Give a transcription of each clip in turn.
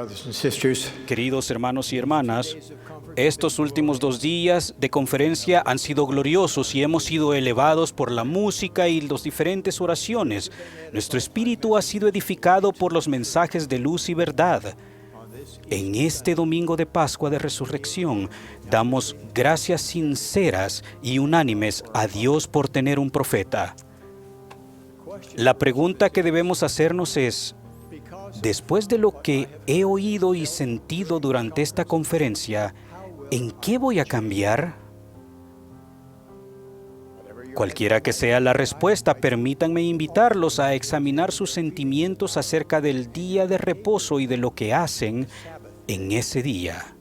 brothers and sisters. Queridos hermanos y hermanas, estos últimos 2 días de conferencia han sido gloriosos y hemos sido elevados por la música y las diferentes oraciones. Nuestro espíritu ha sido edificado por los mensajes de luz y verdad. En este domingo de Pascua de Resurrección, damos gracias sinceras y unánimes a Dios por tener un profeta. La pregunta que debemos hacernos es: después de lo que he oído y sentido durante esta conferencia, ¿en qué voy a cambiar? Cualquiera que sea la respuesta, permítanme invitarlos a examinar sus sentimientos acerca del día de reposo y de lo que hacen en ese día.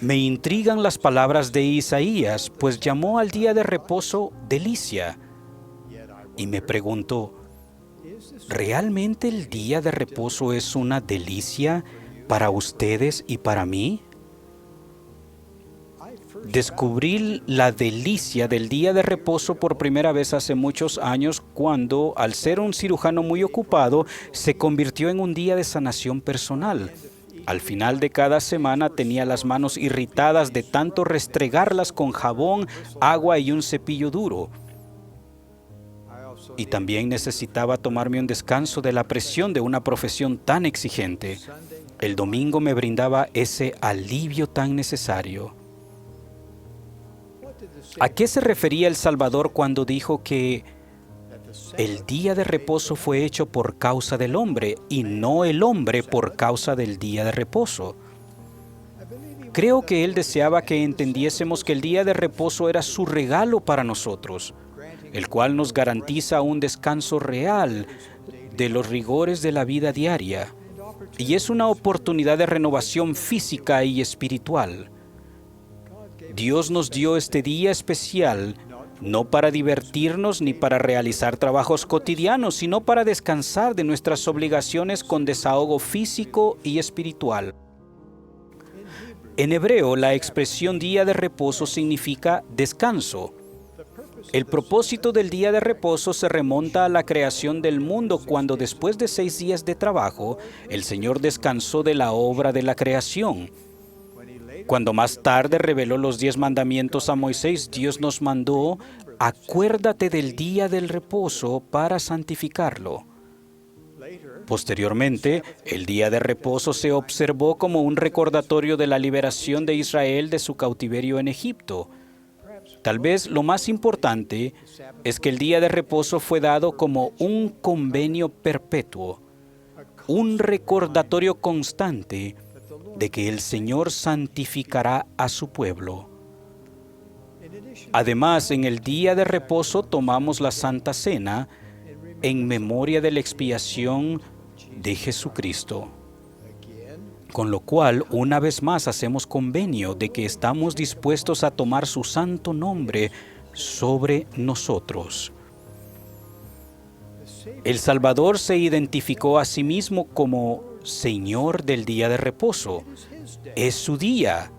Me intrigan las palabras de Isaías, pues llamó al día de reposo delicia. Y me pregunto, ¿realmente el día de reposo es una delicia para ustedes y para mí? Descubrí la delicia del día de reposo por primera vez hace muchos años cuando, al ser un cirujano muy ocupado, se convirtió en un día de sanación personal. Al final de cada semana tenía las manos irritadas de tanto restregarlas con jabón, agua y un cepillo duro. Y también necesitaba tomarme un descanso de la presión de una profesión tan exigente. El domingo me brindaba ese alivio tan necesario. ¿A qué se refería el Salvador cuando dijo que el día de reposo fue hecho por causa del hombre y no el hombre por causa del día de reposo? Creo que Él deseaba que entendiésemos que el día de reposo era su regalo para nosotros, el cual nos garantiza un descanso real de los rigores de la vida diaria, y es una oportunidad de renovación física y espiritual. Dios nos dio este día especial no para divertirnos ni para realizar trabajos cotidianos, sino para descansar de nuestras obligaciones con desahogo físico y espiritual. En hebreo, la expresión día de reposo significa descanso. El propósito del día de reposo se remonta a la creación del mundo, cuando después de 6 días de trabajo, el Señor descansó de la obra de la creación. Cuando más tarde reveló los 10 mandamientos a Moisés, Dios nos mandó: acuérdate del día del reposo para santificarlo. Posteriormente, el día de reposo se observó como un recordatorio de la liberación de Israel de su cautiverio en Egipto. Tal vez lo más importante es que el día de reposo fue dado como un convenio perpetuo, un recordatorio constante de que el Señor santificará a su pueblo. Además, en el día de reposo tomamos la Santa Cena en memoria de la expiación de Jesucristo. Con lo cual, una vez más hacemos convenio de que estamos dispuestos a tomar su santo nombre sobre nosotros. El Salvador se identificó a sí mismo como Señor del día de reposo. Es su día.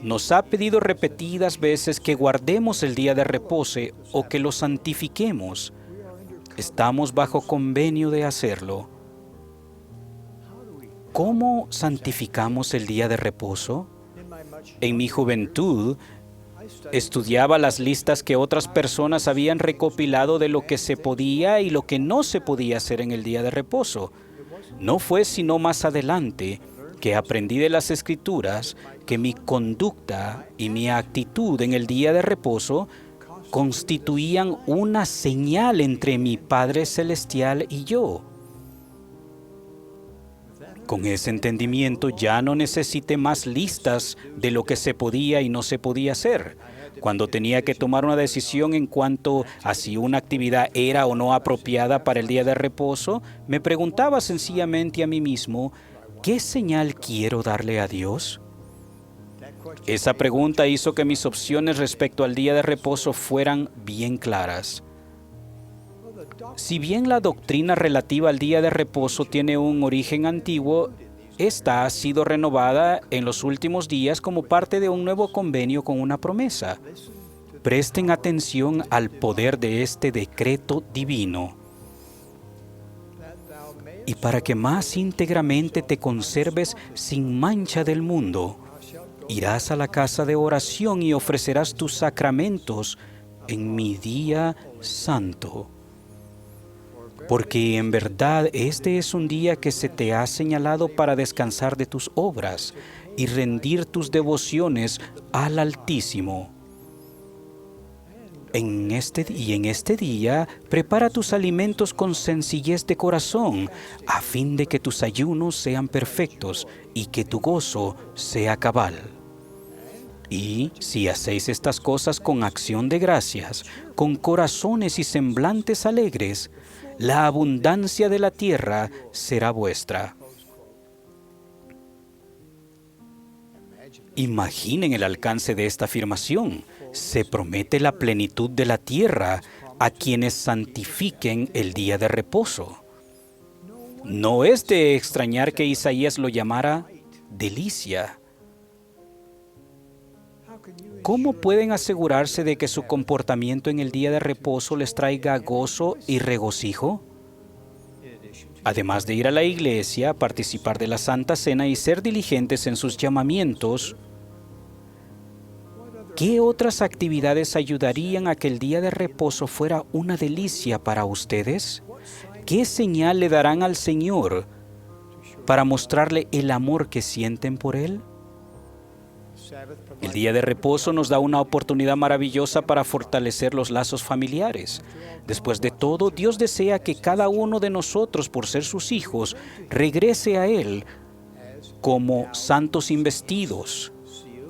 Nos ha pedido repetidas veces que guardemos el día de reposo o que lo santifiquemos. Estamos bajo convenio de hacerlo. ¿Cómo santificamos el día de reposo? En mi juventud, estudiaba las listas que otras personas habían recopilado de lo que se podía y lo que no se podía hacer en el día de reposo. No fue sino más adelante que aprendí de las Escrituras que mi conducta y mi actitud en el día de reposo constituían una señal entre mi Padre Celestial y yo. Con ese entendimiento ya no necesité más listas de lo que se podía y no se podía hacer. Cuando tenía que tomar una decisión en cuanto a si una actividad era o no apropiada para el día de reposo, me preguntaba sencillamente a mí mismo: ¿qué señal quiero darle a Dios? Esa pregunta hizo que mis opciones respecto al día de reposo fueran bien claras. Si bien la doctrina relativa al día de reposo tiene un origen antiguo, esta ha sido renovada en los últimos días como parte de un nuevo convenio con una promesa. Presten atención al poder de este decreto divino. y para que más íntegramente te conserves sin mancha del mundo, irás a la casa de oración y ofrecerás tus sacramentos en mi día santo. Porque en verdad este es un día que se te ha señalado para descansar de tus obras y rendir tus devociones al Altísimo. En este día, prepara tus alimentos con sencillez de corazón, a fin de que tus ayunos sean perfectos y que tu gozo sea cabal. Y si hacéis estas cosas con acción de gracias, con corazones y semblantes alegres, la abundancia de la tierra será vuestra. Imaginen el alcance de esta afirmación. Se promete la plenitud de la tierra a quienes santifiquen el día de reposo. No es de extrañar que Isaías lo llamara delicia. ¿Cómo pueden asegurarse de que su comportamiento en el día de reposo les traiga gozo y regocijo? Además de ir a la iglesia, participar de la Santa Cena y ser diligentes en sus llamamientos, ¿qué otras actividades ayudarían a que el día de reposo fuera una delicia para ustedes? ¿Qué señal le darán al Señor para mostrarle el amor que sienten por Él? El día de reposo nos da una oportunidad maravillosa para fortalecer los lazos familiares. Después de todo, Dios desea que cada uno de nosotros, por ser sus hijos, regrese a Él como santos investidos,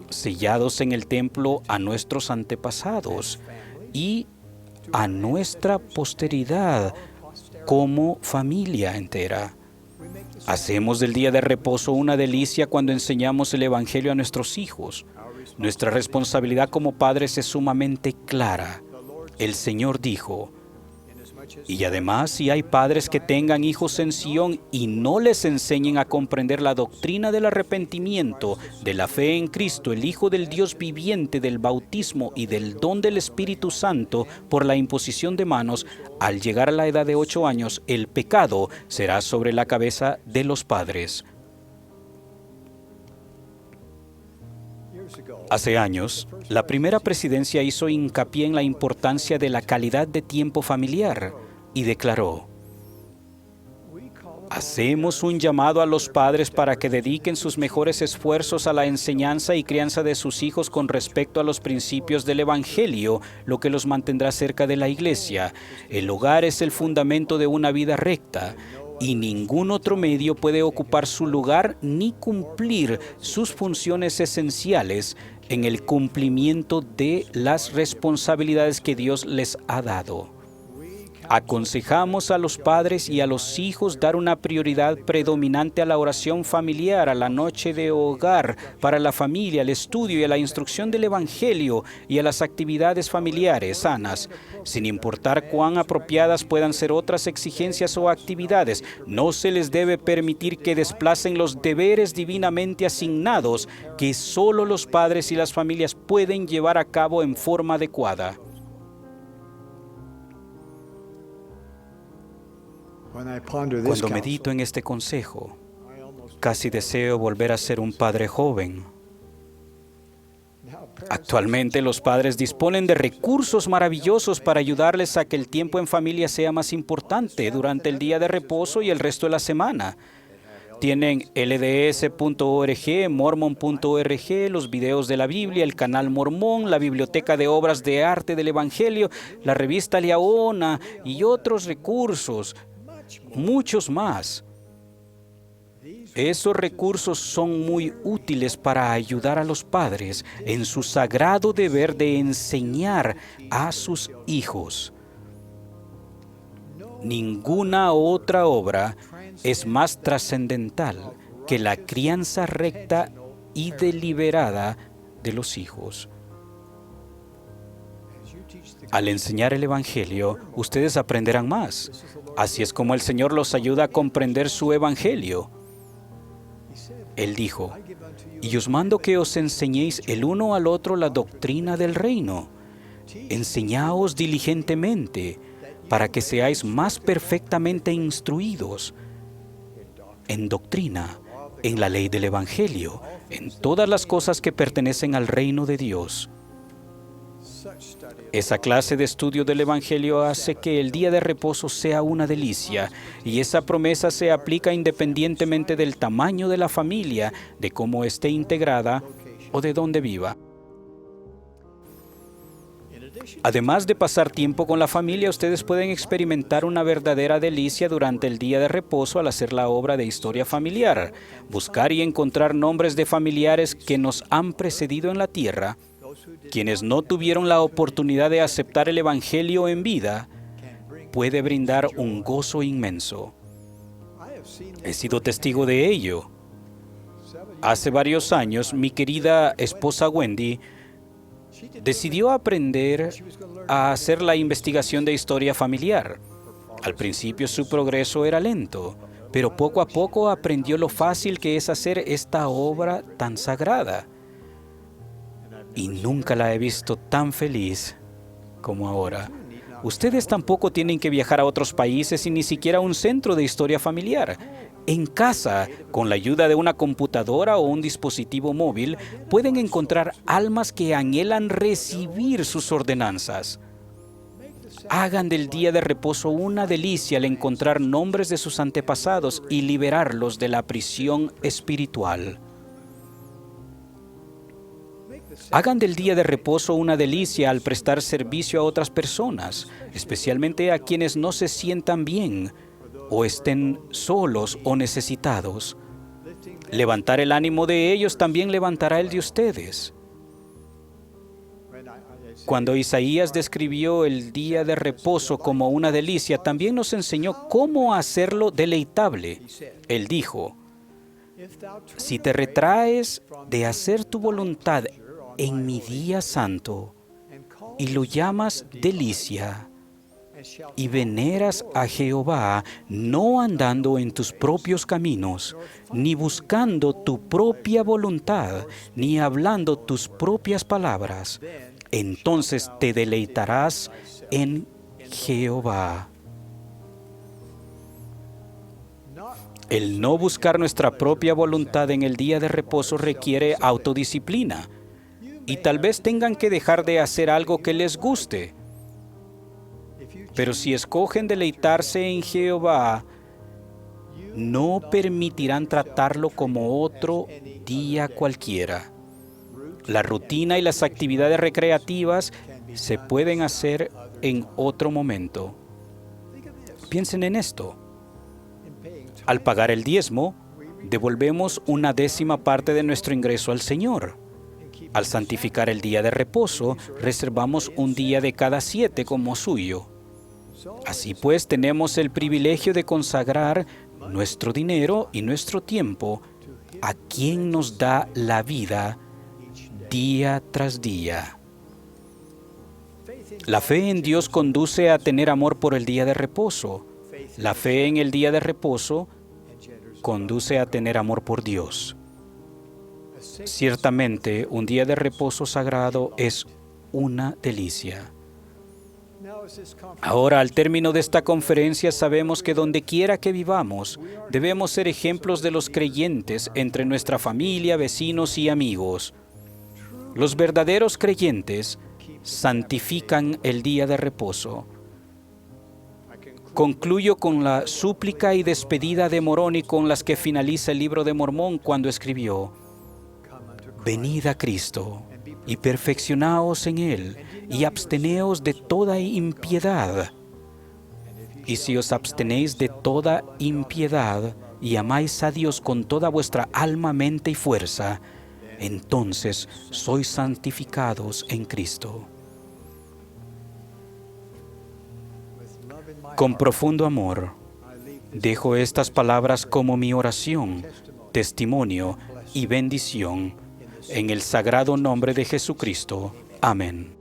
sellados en el templo a nuestros antepasados y a nuestra posteridad como familia entera. Hacemos del día de reposo una delicia cuando enseñamos el Evangelio a nuestros hijos. Nuestra responsabilidad como padres es sumamente clara. El Señor dijo: y además, si hay padres que tengan hijos en Sión y no les enseñen a comprender la doctrina del arrepentimiento, de la fe en Cristo, el Hijo del Dios viviente, del bautismo y del don del Espíritu Santo por la imposición de manos, al llegar a la edad de 8 años, el pecado será sobre la cabeza de los padres. Hace años, la primera presidencia hizo hincapié en la importancia de la calidad de tiempo familiar y declaró: hacemos un llamado a los padres para que dediquen sus mejores esfuerzos a la enseñanza y crianza de sus hijos con respecto a los principios del Evangelio, lo que los mantendrá cerca de la iglesia. El hogar es el fundamento de una vida recta, y ningún otro medio puede ocupar su lugar ni cumplir sus funciones esenciales en el cumplimiento de las responsabilidades que Dios les ha dado. Aconsejamos a los padres y a los hijos dar una prioridad predominante a la oración familiar, a la noche de hogar para la familia, al estudio y a la instrucción del Evangelio y a las actividades familiares sanas. Sin importar cuán apropiadas puedan ser otras exigencias o actividades, no se les debe permitir que desplacen los deberes divinamente asignados que solo los padres y las familias pueden llevar a cabo en forma adecuada. Cuando medito en este consejo, casi deseo volver a ser un padre joven. Actualmente los padres disponen de recursos maravillosos para ayudarles a que el tiempo en familia sea más importante durante el día de reposo y el resto de la semana. Tienen lds.org, mormon.org, los videos de la Biblia, el canal Mormón, la biblioteca de obras de arte del Evangelio, la revista Liaona y otros recursos. Muchos más. Esos recursos son muy útiles para ayudar a los padres en su sagrado deber de enseñar a sus hijos. Ninguna otra obra es más trascendental que la crianza recta y deliberada de los hijos. Al enseñar el Evangelio, ustedes aprenderán más. Así es como el Señor los ayuda a comprender su Evangelio. Él dijo: y os mando que os enseñéis el uno al otro la doctrina del reino. Enseñaos diligentemente, para que seáis más perfectamente instruidos. en doctrina, en la ley del Evangelio, en todas las cosas que pertenecen al reino de Dios. Esa clase de estudio del Evangelio hace que el día de reposo sea una delicia, y esa promesa se aplica independientemente del tamaño de la familia, de cómo esté integrada o de dónde viva. Además de pasar tiempo con la familia, ustedes pueden experimentar una verdadera delicia durante el día de reposo al hacer la obra de historia familiar, buscar y encontrar nombres de familiares que nos han precedido en la tierra, quienes no tuvieron la oportunidad de aceptar el Evangelio en vida. Puede brindar un gozo inmenso. He sido testigo de ello. Hace varios años, mi querida esposa Wendy decidió aprender a hacer la investigación de historia familiar. Al principio su progreso era lento, pero poco a poco aprendió lo fácil que es hacer esta obra tan sagrada. Y nunca la he visto tan feliz como ahora. Ustedes tampoco tienen que viajar a otros países y ni siquiera a un centro de historia familiar. En casa, con la ayuda de una computadora o un dispositivo móvil, pueden encontrar almas que anhelan recibir sus ordenanzas. Hagan del día de reposo una delicia al encontrar nombres de sus antepasados y liberarlos de la prisión espiritual. Hagan del día de reposo una delicia al prestar servicio a otras personas, especialmente a quienes no se sientan bien o estén solos o necesitados. Levantar el ánimo de ellos también levantará el de ustedes. Cuando Isaías describió el día de reposo como una delicia, también nos enseñó cómo hacerlo deleitable. Él dijo: si te retraes de hacer tu voluntad en mi día santo y lo llamas delicia, y veneras a Jehová, no andando en tus propios caminos, ni buscando tu propia voluntad, ni hablando tus propias palabras, entonces te deleitarás en Jehová. El no buscar nuestra propia voluntad en el día de reposo requiere autodisciplina, y tal vez tengan que dejar de hacer algo que les guste. Pero si escogen deleitarse en Jehová, no permitirán tratarlo como otro día cualquiera. La rutina y las actividades recreativas se pueden hacer en otro momento. Piensen en esto. Al pagar el diezmo, devolvemos una décima parte de nuestro ingreso al Señor. Al santificar el día de reposo, reservamos un día de cada 7 como suyo. Así pues, tenemos el privilegio de consagrar nuestro dinero y nuestro tiempo a quien nos da la vida día tras día. La fe en Dios conduce a tener amor por el día de reposo. La fe en el día de reposo conduce a tener amor por Dios. Ciertamente, un día de reposo sagrado es una delicia. Ahora, al término de esta conferencia, sabemos que donde quiera que vivamos, debemos ser ejemplos de los creyentes entre nuestra familia, vecinos y amigos. Los verdaderos creyentes santifican el día de reposo. Concluyo con la súplica y despedida de Moroni con las que finaliza el libro de Mormón cuando escribió: venid a Cristo y perfeccionaos en Él, y absteneos de toda impiedad. Y si os abstenéis de toda impiedad y amáis a Dios con toda vuestra alma, mente y fuerza, entonces sois santificados en Cristo. Con profundo amor, dejo estas palabras como mi oración, testimonio y bendición en el sagrado nombre de Jesucristo. Amén.